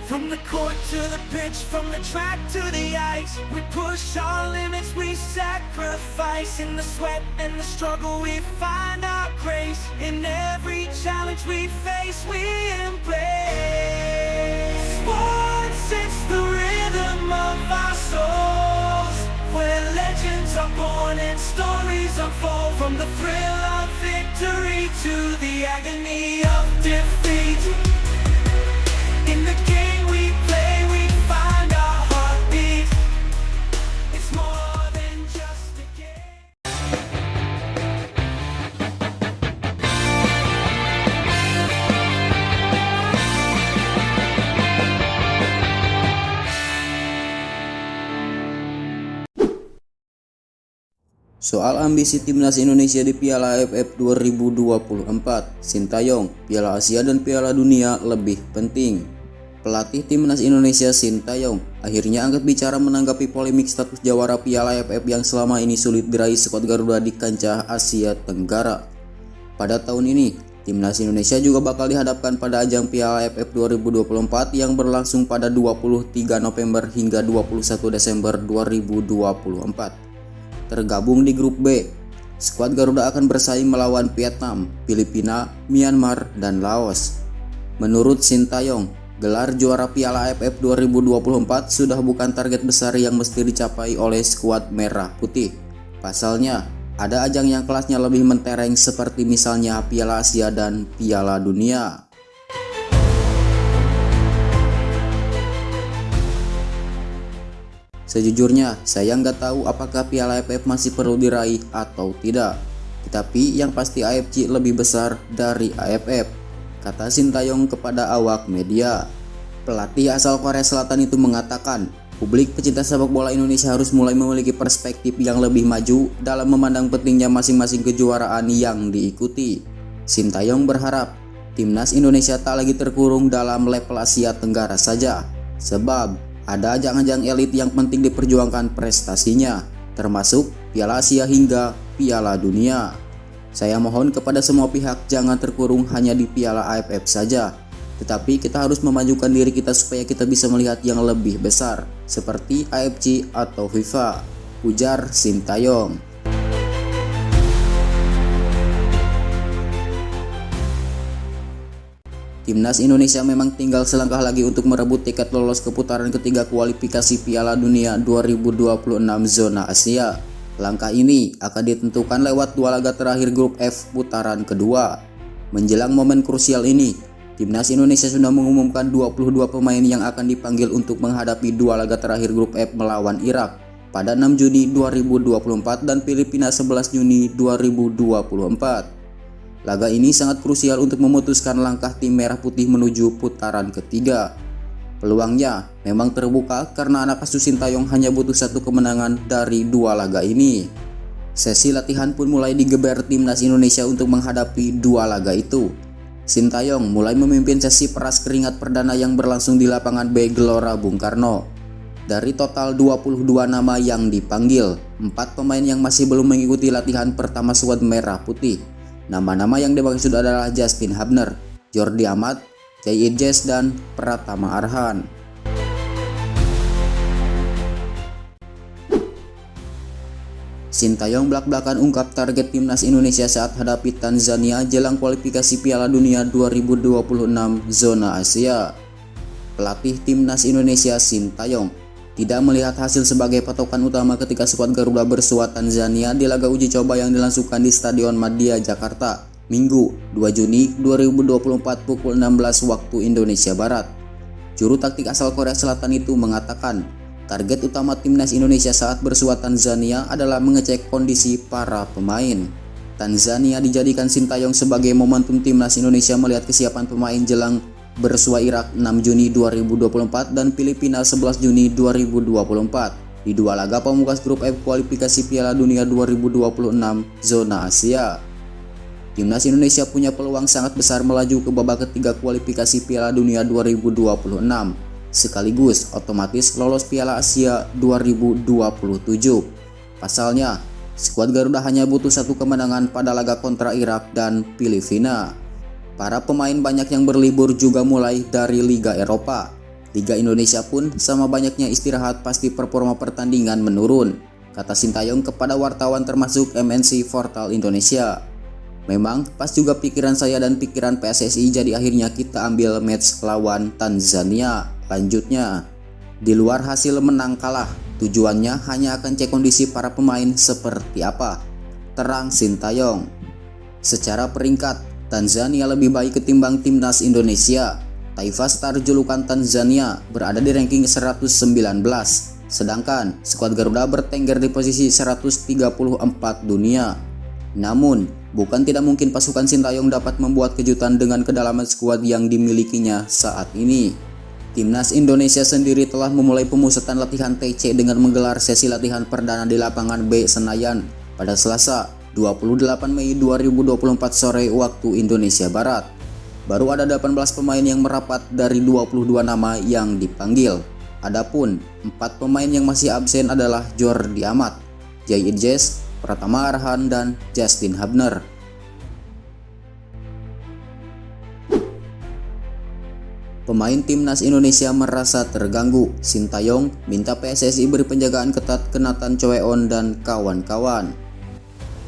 From the court to the pitch, from the track to the ice, we push our limits, we sacrifice. In the sweat and the struggle we find our grace. In every challenge we face, we embrace. Sports, it's the rhythm of our souls, where legends are born and stories unfold. From the thrill of victory to the agony of defeat, in the game we play, we find our heartbeat. It's more than just a game. Soal ambisi timnas Indonesia di Piala AFF 2024, Sintayong, Piala Asia dan Piala Dunia lebih penting. Pelatih timnas Indonesia Sintayong akhirnya angkat bicara menanggapi polemik status jawara Piala AFF yang selama ini sulit diraih skuad Garuda di kancah Asia Tenggara. Pada tahun ini, timnas Indonesia juga bakal dihadapkan pada ajang Piala AFF 2024 yang berlangsung pada 23 November hingga 21 Desember 2024. Tergabung di grup B, skuad Garuda akan bersaing melawan Vietnam, Filipina, Myanmar, dan Laos. Menurut Sintayong, gelar juara Piala AFF 2024 sudah bukan target besar yang mesti dicapai oleh skuad merah putih. Pasalnya, ada ajang yang kelasnya lebih mentereng seperti misalnya Piala Asia dan Piala Dunia. Sejujurnya, saya nggak tahu apakah Piala AFF masih perlu diraih atau tidak. Tetapi yang pasti AFC lebih besar dari AFF, kata Sintayong kepada awak media. Pelatih asal Korea Selatan itu mengatakan, publik pecinta sepak bola Indonesia harus mulai memiliki perspektif yang lebih maju dalam memandang pentingnya masing-masing kejuaraan yang diikuti. Sintayong berharap timnas Indonesia tak lagi terkurung dalam level Asia Tenggara saja, sebab ada ajang-ajang elit yang penting diperjuangkan prestasinya, termasuk Piala Asia hingga Piala Dunia. Saya mohon kepada semua pihak jangan terkurung hanya di Piala AFF saja, tetapi kita harus memajukan diri kita supaya kita bisa melihat yang lebih besar, seperti AFC atau FIFA, ujar Sintayong. Timnas Indonesia memang tinggal selangkah lagi untuk merebut tiket lolos ke putaran ketiga kualifikasi Piala Dunia 2026 zona Asia. Langkah ini akan ditentukan lewat dua laga terakhir grup F putaran kedua. Menjelang momen krusial ini, timnas Indonesia sudah mengumumkan 22 pemain yang akan dipanggil untuk menghadapi dua laga terakhir grup F melawan Irak pada 6 Juni 2024 dan Filipina 11 Juni 2024. Laga ini sangat krusial untuk memutuskan langkah tim merah putih menuju putaran ketiga. Peluangnya memang terbuka karena anak asuh Sintayong hanya butuh satu kemenangan dari dua laga ini. Sesi latihan pun mulai digeber timnas Indonesia untuk menghadapi dua laga itu. Sintayong mulai memimpin sesi peras keringat perdana yang berlangsung di lapangan B Gelora Bung Karno. Dari total 22 nama yang dipanggil, 4 pemain yang masih belum mengikuti latihan pertama skuad merah putih. Nama-nama yang dimaksud adalah Justin Hubner, Jordi Amat, Jay Idjes, dan Pratama Arhan. Sintayong belak-belakan ungkap target timnas Indonesia saat hadapi Tanzania jelang kualifikasi Piala Dunia 2026 zona Asia. Pelatih timnas Indonesia Sintayong tidak melihat hasil sebagai patokan utama ketika skuad Garuda bersua Tanzania di laga uji coba yang dilangsungkan di Stadion Madia Jakarta Minggu 2 Juni 2024 pukul 16 waktu Indonesia Barat. Juru taktik asal Korea Selatan itu mengatakan, target utama timnas Indonesia saat bersua Tanzania adalah mengecek kondisi para pemain. Tanzania dijadikan Sintayong sebagai momentum timnas Indonesia melihat kesiapan pemain jelang bersua Irak 6 Juni 2024 dan Filipina 11 Juni 2024 di dua laga pamungkas grup F kualifikasi Piala Dunia 2026 zona Asia. Timnas Indonesia punya peluang sangat besar melaju ke babak ketiga kualifikasi Piala Dunia 2026, sekaligus otomatis lolos Piala Asia 2027. Pasalnya, skuad Garuda hanya butuh satu kemenangan pada laga kontra Irak dan Filipina. Para pemain banyak yang berlibur juga mulai dari Liga Eropa. Liga Indonesia pun sama banyaknya istirahat pasti performa pertandingan menurun, kata Sintayong kepada wartawan termasuk MNC Portal Indonesia. Memang pas juga pikiran saya dan pikiran PSSI, jadi akhirnya kita ambil match lawan Tanzania. Lanjutnya, di luar hasil menang kalah, tujuannya hanya akan cek kondisi para pemain seperti apa, terang Sintayong. Secara peringkat, Tanzania lebih baik ketimbang timnas Indonesia. Taifa Star julukan Tanzania berada di ranking 119, sedangkan skuad Garuda bertengger di posisi 134 dunia. Namun, bukan tidak mungkin pasukan Sintayong dapat membuat kejutan dengan kedalaman skuad yang dimilikinya saat ini. Timnas Indonesia sendiri telah memulai pemusatan latihan TC dengan menggelar sesi latihan perdana di lapangan B Senayan pada Selasa 28 Mei 2024 sore waktu Indonesia Barat. Baru ada 18 pemain yang merapat dari 22 nama yang dipanggil. Adapun 4 pemain yang masih absen adalah Jordi Amat, Jay Idjes, Pratama Arhan, dan Justin Hubner. Pemain timnas Indonesia merasa terganggu. Sintayong minta PSSI beri penjagaan ketat ke Nathan Choeon dan kawan-kawan.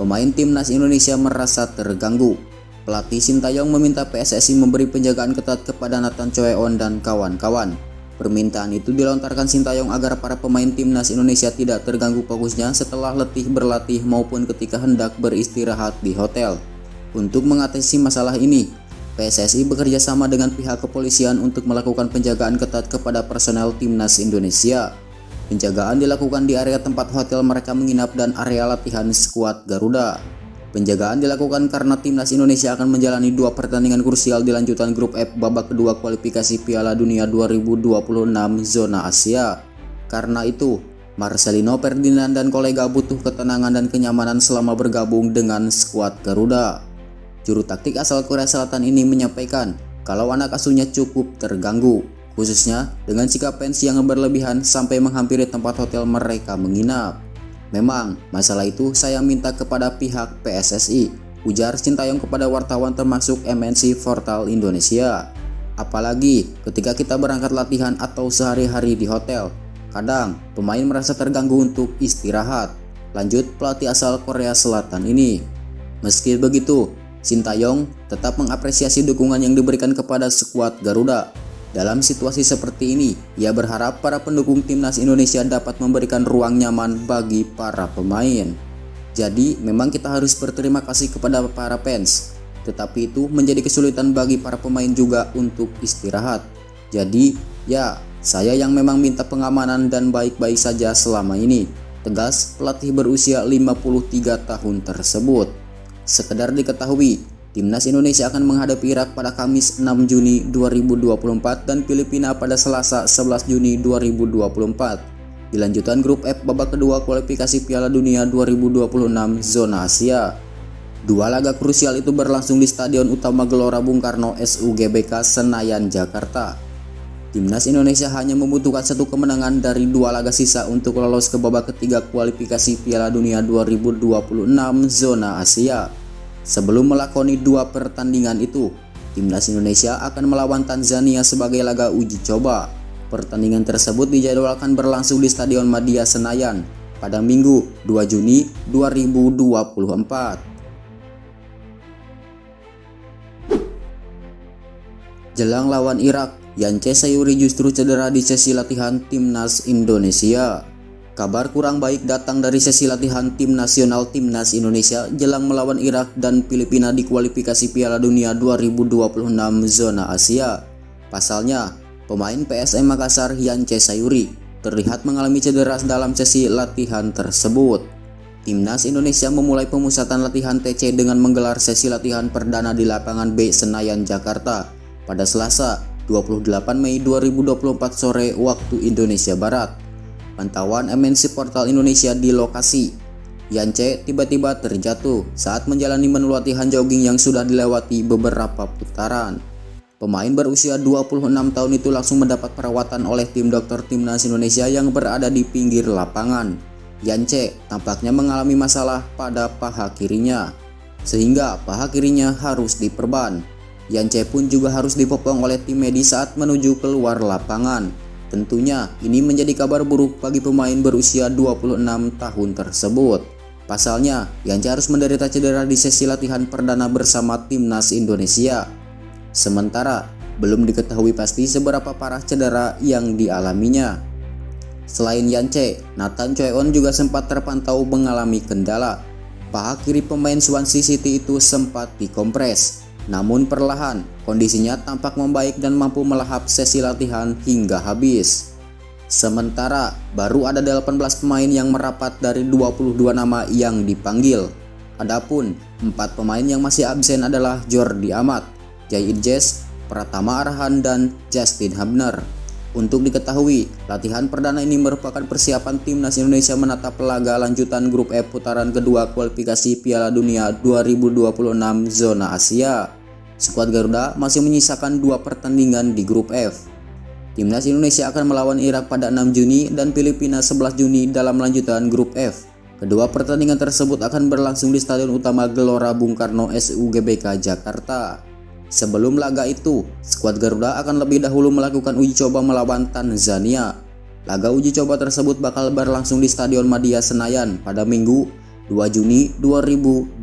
Pemain timnas Indonesia merasa terganggu. Pelatih Sintayong meminta PSSI memberi penjagaan ketat kepada Nathan Choeon dan kawan-kawan. Permintaan itu dilontarkan Sintayong agar para pemain timnas Indonesia tidak terganggu fokusnya setelah letih berlatih maupun ketika hendak beristirahat di hotel. Untuk mengatasi masalah ini, PSSI bekerja sama dengan pihak kepolisian untuk melakukan penjagaan ketat kepada personel timnas Indonesia. Penjagaan dilakukan di area tempat hotel mereka menginap dan area latihan skuad Garuda. Penjagaan dilakukan karena timnas Indonesia akan menjalani 2 pertandingan krusial di lanjutan grup F babak kedua kualifikasi Piala Dunia 2026 zona Asia. Karena itu, Marcelino Ferdinand dan kolega butuh ketenangan dan kenyamanan selama bergabung dengan skuad Garuda. Juru taktik asal Korea Selatan ini menyampaikan kalau anak asuhnya cukup terganggu, khususnya dengan sikap fans yang berlebihan sampai menghampiri tempat hotel mereka menginap. Memang masalah itu saya minta kepada pihak PSSI, ujar Sintayong kepada wartawan termasuk MNC Portal Indonesia. Apalagi ketika kita berangkat latihan atau sehari-hari di hotel, kadang pemain merasa terganggu untuk istirahat, lanjut pelatih asal Korea Selatan ini. Meski begitu, Sintayong tetap mengapresiasi dukungan yang diberikan kepada skuad Garuda. Dalam situasi seperti ini, ia berharap para pendukung timnas Indonesia dapat memberikan ruang nyaman bagi para pemain. Jadi, memang kita harus berterima kasih kepada para fans. Tetapi itu menjadi kesulitan bagi para pemain juga untuk istirahat. Jadi, ya, saya yang memang minta pengamanan dan baik-baik saja selama ini, tegas pelatih berusia 53 tahun tersebut. Sekedar diketahui, Timnas Indonesia akan menghadapi Irak pada Kamis 6 Juni 2024 dan Filipina pada Selasa 11 Juni 2024 di lanjutan grup F babak kedua kualifikasi Piala Dunia 2026 zona Asia. 2 laga krusial itu berlangsung di Stadion Utama Gelora Bung Karno SUGBK Senayan, Jakarta. Timnas Indonesia hanya membutuhkan 1 kemenangan dari 2 laga sisa untuk lolos ke babak ketiga kualifikasi Piala Dunia 2026 zona Asia. Sebelum melakoni 2 pertandingan itu, Timnas Indonesia akan melawan Tanzania sebagai laga uji coba. Pertandingan tersebut dijadwalkan berlangsung di Stadion Madia Senayan pada Minggu 2 Juni 2024. Jelang lawan Irak, Yance Sayuri justru cedera di sesi latihan Timnas Indonesia. Kabar kurang baik datang dari sesi latihan tim nasional Timnas Indonesia jelang melawan Irak dan Filipina di kualifikasi Piala Dunia 2026 zona Asia. Pasalnya, pemain PSM Makassar Yance Sayuri terlihat mengalami cedera dalam sesi latihan tersebut. Timnas Indonesia memulai pemusatan latihan TC dengan menggelar sesi latihan perdana di lapangan B Senayan, Jakarta pada Selasa 28 Mei 2024 sore waktu Indonesia Barat. Pantauan MNC Portal Indonesia di lokasi, Yance tiba-tiba terjatuh saat menjalani menu latihan jogging yang sudah dilewati beberapa putaran. Pemain berusia 26 tahun itu langsung mendapat perawatan oleh tim dokter Timnas Indonesia yang berada di pinggir lapangan. Yance tampaknya mengalami masalah pada paha kirinya, sehingga paha kirinya harus diperban. Yance pun juga harus dipopong oleh tim medis saat menuju keluar lapangan. Tentunya ini menjadi kabar buruk bagi pemain berusia 26 tahun tersebut. Pasalnya, Yance harus menderita cedera di sesi latihan perdana bersama timnas Indonesia. Sementara, belum diketahui pasti seberapa parah cedera yang dialaminya. Selain Yance, Nathan Choi-on juga sempat terpantau mengalami kendala. Paha kiri pemain Swansea City itu sempat dikompres. Namun perlahan, kondisinya tampak membaik dan mampu melahap sesi latihan hingga habis. Sementara, baru ada 18 pemain yang merapat dari 22 nama yang dipanggil. Adapun 4 pemain yang masih absen adalah Jordi Amat, Jay Idjes, Pratama Arhan, dan Justin Hubner. Untuk diketahui, latihan perdana ini merupakan persiapan timnas Indonesia menatap laga lanjutan grup F putaran kedua kualifikasi Piala Dunia 2026 zona Asia. Skuad Garuda masih menyisakan 2 pertandingan di grup F. Timnas Indonesia akan melawan Irak pada 6 Juni dan Filipina 11 Juni dalam lanjutan grup F. Kedua pertandingan tersebut akan berlangsung di Stadion Utama Gelora Bung Karno SUGBK Jakarta. Sebelum laga itu, skuad Garuda akan lebih dahulu melakukan uji coba melawan Tanzania. Laga uji coba tersebut bakal berlangsung di Stadion Madia Senayan pada Minggu 2 Juni 2024.